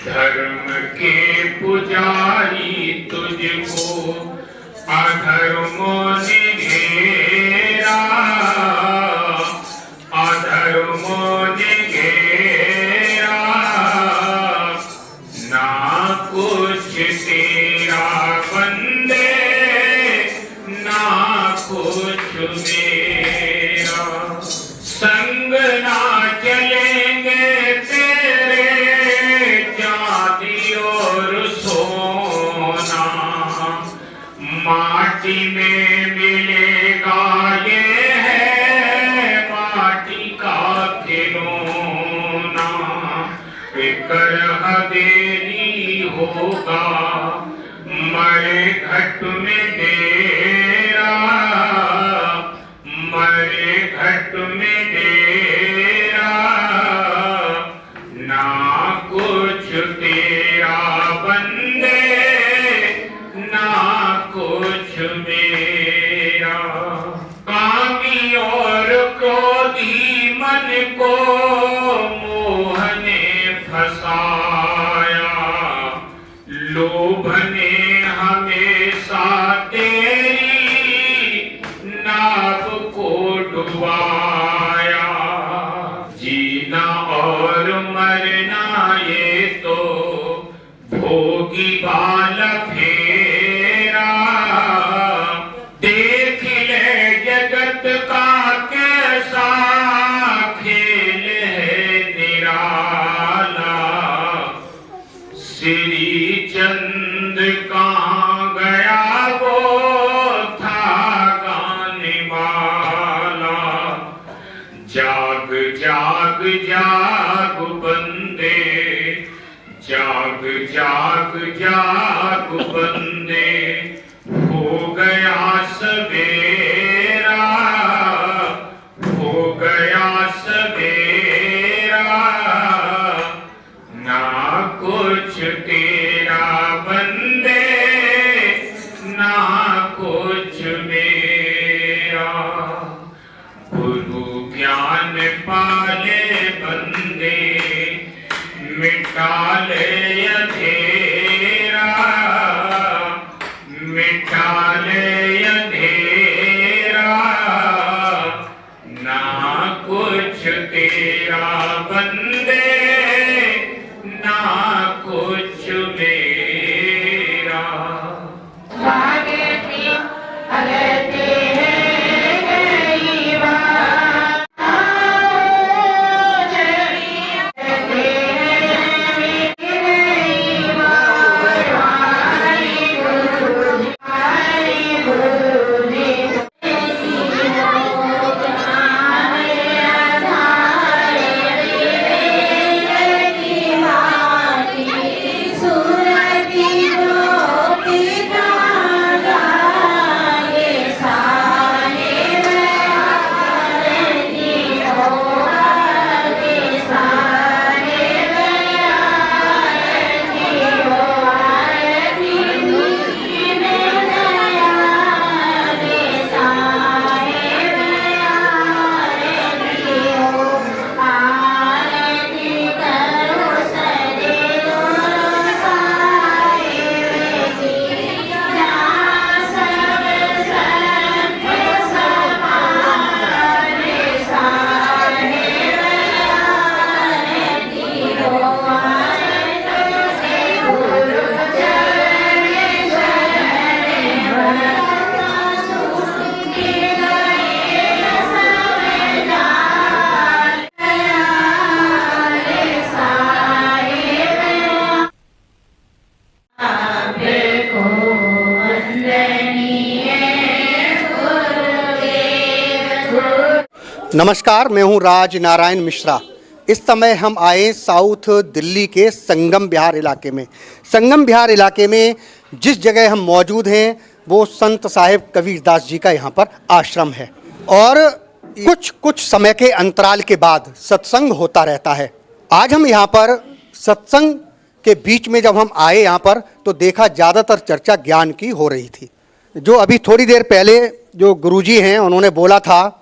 धर्म के पुजारी तुझको अधर्मों ने घेरा, अधर्मों ने घेरा, ना कुछ तेरा बंदे ना कुछ मेरा, संग ना चलेंगे तेरे चांदी और सोना, माटी में मिलेगा ये है माटी का खिलौना, फिकर हवेली होगा मरे घट में डेरा, मरे घट में डेरा, ना कुछ तेरा बंदे ना कुछ मेरा, कामी और क्रोधी मन को मोह ने फसाया, लोभ ने हमेशा तेरी नाव को डुबाया, जीना और मरना ये तो भोगी बाल फेरा, देख ले जगत का कैसा खेल है निराला, श्री चंद कहाँ गया वो था गाने वाला, जाग जाग जाग बंदे, जाग जाग जाग बंदे, हो गया सवेरा, हो गया सवेरा, ना कुछ तेरा बंदे ना कुछ मेरा, गुरु ज्ञान पाले बंदे मिटा ले अंधेरा, मिटा ले अंधेरा, ना कुछ तेरा बंदे ना कुछ मेरा। Hare नमस्कार, मैं हूं राज नारायण मिश्रा। इस समय हम आए साउथ दिल्ली के संगम विहार इलाके में। संगम विहार इलाके में जिस जगह हम मौजूद हैं वो संत साहिब कबीरदास जी का यहाँ पर आश्रम है और कुछ समय के अंतराल के बाद सत्संग होता रहता है। आज हम यहाँ पर सत्संग के बीच में जब हम आए यहाँ पर तो देखा ज़्यादातर चर्चा ज्ञान की हो रही थी। जो अभी थोड़ी देर पहले जो गुरुजी हैं उन्होंने बोला था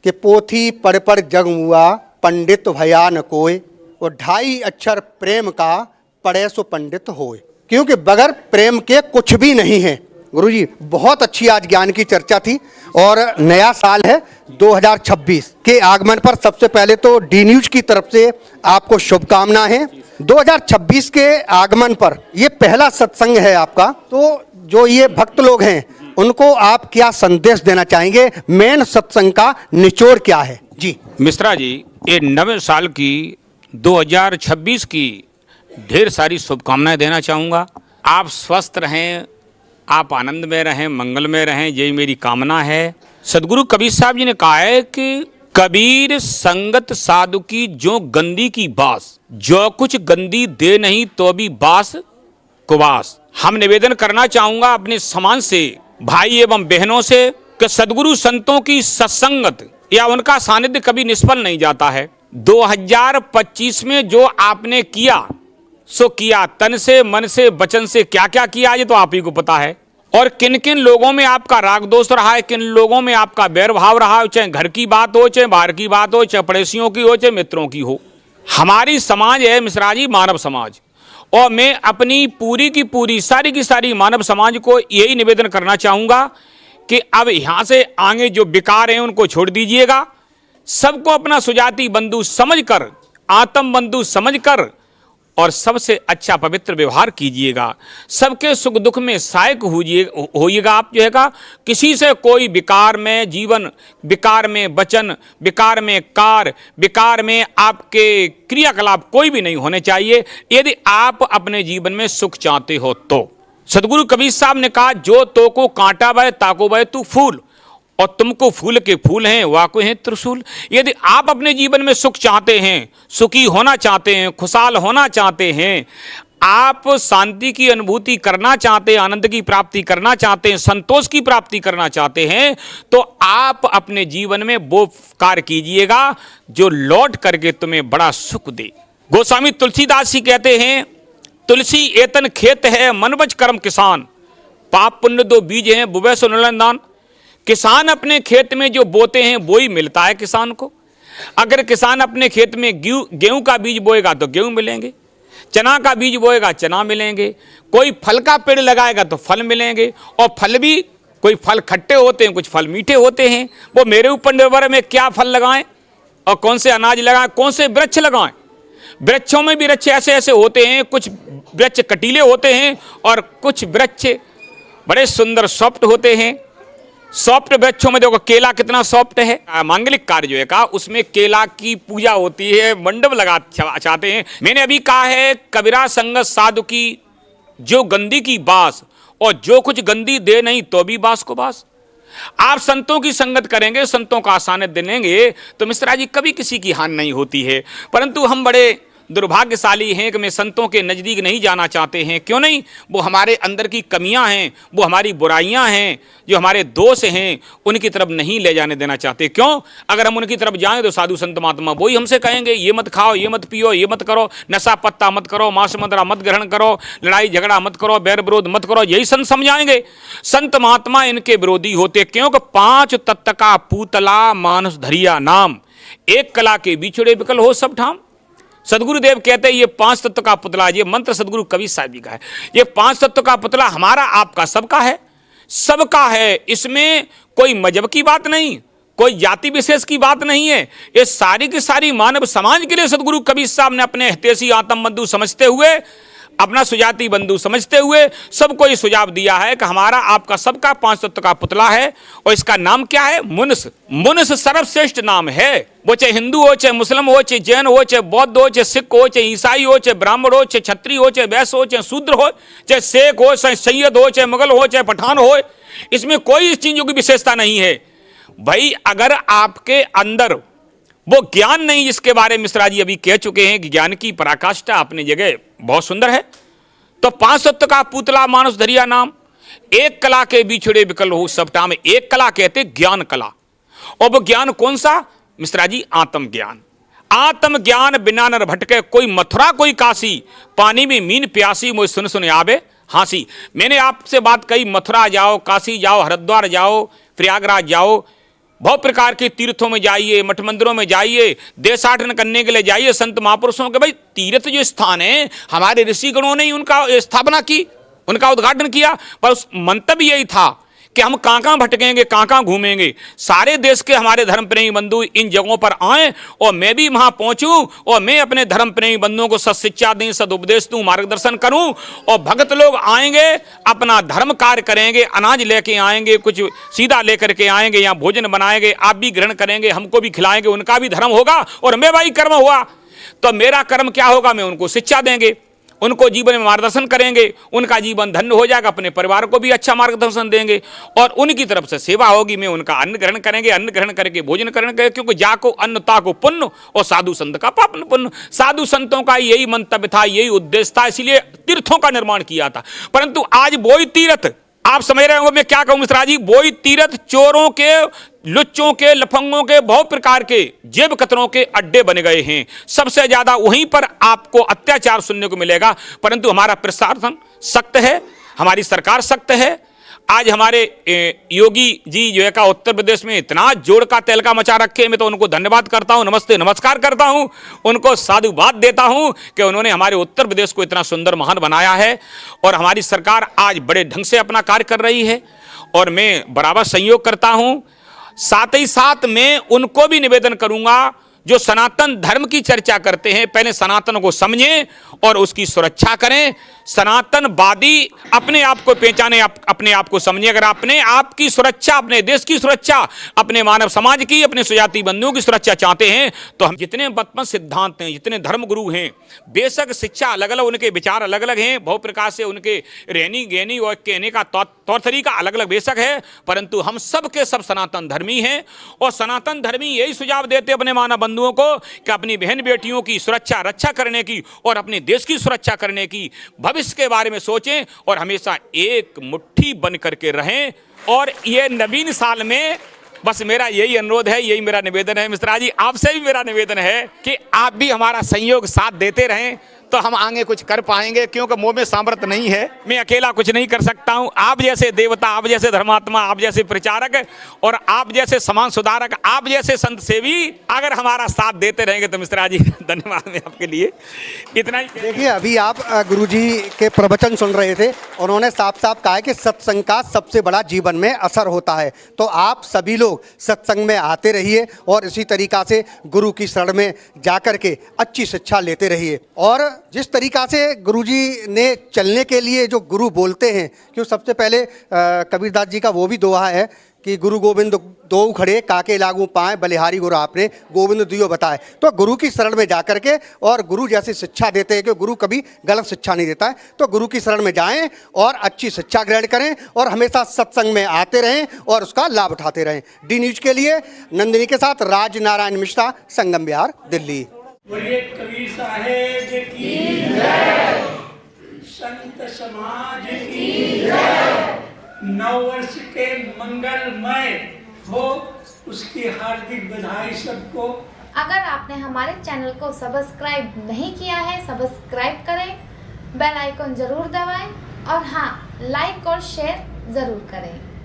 कि पोथी पढ़ पढ़ जग हुआ पंडित भया न कोय, और 2.5 अक्षर प्रेम का पढ़े सो पंडित होए, क्योंकि बगैर प्रेम के कुछ भी नहीं है। गुरुजी बहुत अच्छी आज ज्ञान की चर्चा थी और नया साल है 2026 के आगमन पर सबसे पहले तो डी न्यूज की तरफ से आपको शुभकामनाएं हैं। 2026 के आगमन पर ये पहला सत्संग है आपका, तो जो ये भक्त लोग हैं उनको आप क्या संदेश देना चाहेंगे? मेन सत्संग का निचोड़ क्या है? जी मिश्रा जी, ये नवे साल की 2026 की ढेर सारी शुभकामनाएं देना चाहूँगा। आप स्वस्थ रहें, आप आनंद में रहें, मंगल में रहें, यही मेरी कामना है। सदगुरु कबीर साहब जी ने कहा है कि कबीर संगत साधु की जो गंदी की बास, जो कुछ गंदी दे नहीं तो भी बास कुवास। हम निवेदन करना चाहूँगा अपने समाज से, भाई एवं बहनों से, कि सदगुरु संतों की सत्संगत या उनका सानिध्य कभी निष्फल नहीं जाता है। 2025 में जो आपने किया सो किया, तन से, मन से, वचन से क्या क्या किया ये तो आप ही को पता है। और किन किन लोगों में आपका राग दोष रहा है, किन लोगों में आपका बैर भाव रहा है, चाहे घर की बात हो, चाहे बाहर की बात हो, चाहे पड़ोसियों की हो, चाहे मित्रों की हो। हमारी समाज है मिश्रा जी मानव समाज, और मैं अपनी पूरी की पूरी सारी की सारी मानव समाज को यही निवेदन करना चाहूँगा कि अब यहाँ से आगे जो विकार हैं उनको छोड़ दीजिएगा। सबको अपना सुजाति बंधु समझकर, आत्म बंधु समझकर और सबसे अच्छा पवित्र व्यवहार कीजिएगा। सबके सुख दुख में सहायक होइएगा। आप जो है किसी से कोई विकार में जीवन, विकार में वचन, विकार में कार्य, विकार में आपके क्रियाकलाप कोई भी नहीं होने चाहिए यदि आप अपने जीवन में सुख चाहते हो तो। सदगुरु कबीर साहब ने कहा, जो तो को कांटा बह ताको बह तू फूल, और तुमको फूल के फूल हैं वाको हैं त्रिशूल। यदि आप अपने जीवन में सुख चाहते हैं, सुखी होना चाहते हैं, खुशहाल होना चाहते हैं, आप शांति की अनुभूति करना चाहते हैं, आनंद की प्राप्ति करना चाहते हैं, संतोष की प्राप्ति करना चाहते हैं, तो आप अपने जीवन में वो कार्य कीजिएगा जो लौट करके तुम्हें बड़ा सुख दे। गोस्वामी तुलसीदास जी कहते हैं, तुलसी एतन खेत है मन बच कर्म किसान, पाप पुण्य दो बीज हैं बुवे सो दान। किसान अपने खेत में जो बोते हैं वो ही मिलता है किसान को। अगर किसान अपने खेत में गेहूं का बीज बोएगा तो गेहूं मिलेंगे, चना का बीज बोएगा चना मिलेंगे, कोई फल का पेड़ लगाएगा तो फल मिलेंगे, और फल भी कोई फल खट्टे होते हैं, कुछ फल मीठे होते हैं। वो मेरे ऊपर निर्भर है मैं क्या फल लगाएं और कौन से अनाज लगाएं, कौन से वृक्ष लगाएं। वृक्षों में भी वृक्ष ऐसे ऐसे होते हैं, कुछ वृक्ष कटीले होते हैं और कुछ वृक्ष बड़े सुंदर सॉफ्ट होते हैं। सॉफ्ट वृक्षों में देखो केला कितना सॉफ्ट है। मांगलिक कार्य जो है का उसमें केला की पूजा होती है, मंडप लगा चाहते हैं। मैंने अभी कहा है, कबीरा संगत साधु की जो गंदी की बास, और जो कुछ गंदी दे नहीं तो भी बास को बास। आप संतों की संगत करेंगे, संतों का सानिध्य लेंगे तो मिश्रा जी कभी किसी की हानि नहीं होती है। परंतु हम बड़े दुर्भाग्यशाली हैं कि मैं संतों के नज़दीक नहीं जाना चाहते हैं। क्यों नहीं? वो हमारे अंदर की कमियां हैं, वो हमारी बुराइयां हैं, जो हमारे दोष हैं उनकी तरफ नहीं ले जाने देना चाहते। क्यों? अगर हम उनकी तरफ जाएं तो साधु संत महात्मा वही हमसे कहेंगे, ये मत खाओ, ये मत पियो, ये मत करो, नशा पत्ता मत करो, मांस मदिरा मत ग्रहण करो, लड़ाई झगड़ा मत करो, बैर विरोध मत करो, यही संत समझाएंगे। संत महात्मा इनके विरोधी होते। क्योंकि 5 तत्व का पूतला मानस धरिया नाम, एक कला के बिछड़े विकल हो सब ठाम। सदगुरुदेव कहते हैं ये 5 तत्व का पुतला, ये मंत्र सदगुरु कबीर साहब जी का है। ये 5 तत्व का पुतला हमारा, आपका, सबका है, सबका है। इसमें कोई मजहब की बात नहीं, कोई जाति विशेष की बात नहीं है। ये सारी की सारी मानव समाज के लिए सदगुरु कबीर साहब ने अपने हितैषी आत्म बंधु समझते हुए, अपना सुजाति बंधु समझते हुए सबको ये सुझाव दिया है कि हमारा आपका सबका 5 तत्व का पुतला है। और इसका नाम क्या है? मुनस। मुनस सर्वश्रेष्ठ नाम है। वो चाहे हिंदू हो, चाहे मुस्लिम हो, चाहे जैन हो, चाहे बौद्ध हो, चाहे सिख हो, चाहे ईसाई हो, चाहे ब्राह्मण हो, चाहे क्षत्रिय हो, चाहे वैश्य हो, चाहे शूद्र हो, चाहे शेख हो, चाहे सैयद हो, चाहे मुगल हो, चाहे पठान हो, इसमें कोई इस चीजों की विशेषता नहीं है। भाई अगर आपके अंदर वो ज्ञान नहीं, जिसके बारे में मिश्रा जी अभी कह चुके हैं कि ज्ञान की पराकाष्ठा अपनी जगह बहुत सुंदर है, तो 5 सत्य का पुतला मानुष धरिया नाम, एक कला के बिछड़े विकल हो सबटा में। एक कला कहते ज्ञान कला, और वो ज्ञान कौन सा मिश्रा जी? आत्मज्ञान। आत्मज्ञान बिना नर भटके, कोई मथुरा कोई काशी, पानी में मीन प्यासी, मुझे सुन सुन आवे हांसी। मैंने आपसे बात कही, मथुरा जाओ, काशी जाओ, हरिद्वार जाओ, प्रयागराज जाओ, बहुत प्रकार के तीर्थों में जाइए, मठ मंदिरों में जाइए, देशाटन करने के लिए जाइए, संत महापुरुषों के। भाई तीर्थ जो स्थान है, हमारे ऋषिगणों ने उनका स्थापना की, उनका उद्घाटन किया, पर उस मंतव्य यही था कि हम कहाँ भटकेंगे, कहाँ घूमेंगे। सारे देश के हमारे धर्म प्रेमी बंधु इन जगहों पर आए और मैं भी वहां पहुंचूं और मैं अपने धर्म प्रेमी बंधुओं को सत्शिक्षा दूं, सदुपदेश दूं, मार्गदर्शन करूं, और भगत लोग आएंगे, अपना धर्म कार्य करेंगे, अनाज लेके आएंगे, कुछ सीधा लेकर के आएंगे, यहाँ भोजन बनाएंगे, आप भी ग्रहण करेंगे, हमको भी खिलाएंगे, उनका भी धर्म होगा और मैं भाई कर्म हुआ। तो मेरा कर्म क्या होगा? मैं उनको शिक्षा देंगे, उनको जीवन में मार्गदर्शन करेंगे, उनका जीवन धन्य हो जाएगा, अपने परिवार को भी अच्छा मार्गदर्शन देंगे और उनकी तरफ से सेवा होगी। मैं उनका अन्न ग्रहण करेंगे, अन्न ग्रहण करके भोजन करेंगे, क्योंकि जाको अन्न ताको पुण्य और साधु संत का पापन पुण्य। साधु संतों का यही मंतव्य था, यही उद्देश्य था, इसलिए तीर्थों का निर्माण किया था। परंतु आज वही तीर्थ, आप समझ रहे होंगे मैं क्या कहूं मिश्रा जी, वही तीर्थ चोरों के, लुच्चों के, लफंगों के, बहुत प्रकार के जेब कतरों के अड्डे बन गए हैं। सबसे ज्यादा वहीं पर आपको अत्याचार सुनने को मिलेगा। परंतु हमारा प्रशासन सख्त है, हमारी सरकार सख्त है। आज हमारे योगी जी जो है का उत्तर प्रदेश में इतना जोड़ का तेल का मचा रखे, मैं तो उनको धन्यवाद करता हूं, नमस्ते नमस्कार करता हूं, उनको साधुवाद देता हूं कि उन्होंने हमारे उत्तर प्रदेश को इतना सुंदर महान बनाया है। और हमारी सरकार आज बड़े ढंग से अपना कार्य कर रही है और मैं बराबर सहयोग करता हूं। साथ ही साथ मैं उनको भी निवेदन करूंगा जो सनातन धर्म की चर्चा करते हैं, पहले सनातन को समझें और उसकी सुरक्षा करें। सनातनवादी अपने आप को पहचाने, अपने आप को समझें। अगर अपने आप की सुरक्षा, अपने देश की सुरक्षा, अपने मानव समाज की, अपने सुजाति बंधुओं की सुरक्षा चाहते हैं तो हम जितने मतमत सिद्धांत हैं, जितने धर्म गुरु हैं, बेशक शिक्षा अलग अलग, उनके विचार अलग अलग हैं, बहुत प्रकार से उनके रहनी गहनी और कहने का तौर तरीका अलग अलग बेशक है, परंतु हम सब के सब सनातन धर्मी हैं। और सनातन धर्मी यही सुझाव देते अपने मानव बंधुओं को कि अपनी बहन बेटियों की सुरक्षा रक्षा करने की और अपने देश की सुरक्षा करने की, भविष्य के बारे में सोचें और हमेशा एक मुट्ठी बन करके रहें। और ये नवीन साल में बस मेरा यही अनुरोध है, यही मेरा निवेदन है मिश्रा जी, आपसे भी मेरा निवेदन है कि आप भी हमारा सहयोग साथ देते रहें तो हम आगे कुछ कर पाएंगे, क्योंकि मुंह में सामर्थ्य नहीं है, मैं अकेला कुछ नहीं कर सकता हूं। आप जैसे देवता, आप जैसे धर्मात्मा, आप जैसे प्रचारक और आप जैसे समाज सुधारक, आप जैसे संत सेवी अगर हमारा साथ देते रहेंगे तो मिश्रा जी धन्यवाद मैं आपके लिए इतना ही। देखिए अभी आप गुरुजी के प्रवचन सुन रहे थे, उन्होंने साफ साफ कहा है कि सत्संग का सबसे बड़ा जीवन में असर होता है। तो आप सभी लोग सत्संग में आते रहिए और इसी तरीका से गुरु की शरण में जाकर के अच्छी शिक्षा लेते रहिए। और जिस तरीका से गुरुजी ने चलने के लिए जो गुरु बोलते हैं, क्यों सबसे पहले कबीरदास जी का वो भी दोहा है कि गुरु गोविंद दो खड़े काके लागू पाए, बलिहारी गुरु आपने गोविंद दियो बताए। तो गुरु की शरण में जाकर के और गुरु जैसी शिक्षा देते हैं कि गुरु कभी गलत शिक्षा नहीं देता है, तो गुरु की शरण में जाएं और अच्छी शिक्षा ग्रहण करें और हमेशा सत्संग में आते रहें और उसका लाभ उठाते रहें। डी न्यूज के लिए नंदिनी के साथ राज नारायण मिश्रा, संगम बिहार, दिल्ली। बोलिए कबीर साहेब की जय, संत समाज की जय, नववर्ष के मंगलमय हो उसकी हार्दिक बधाई सबको। अगर आपने हमारे चैनल को सब्सक्राइब नहीं किया है, सब्सक्राइब करें, बेल आइकन जरूर दबाएं और हाँ, लाइक और शेयर जरूर करें।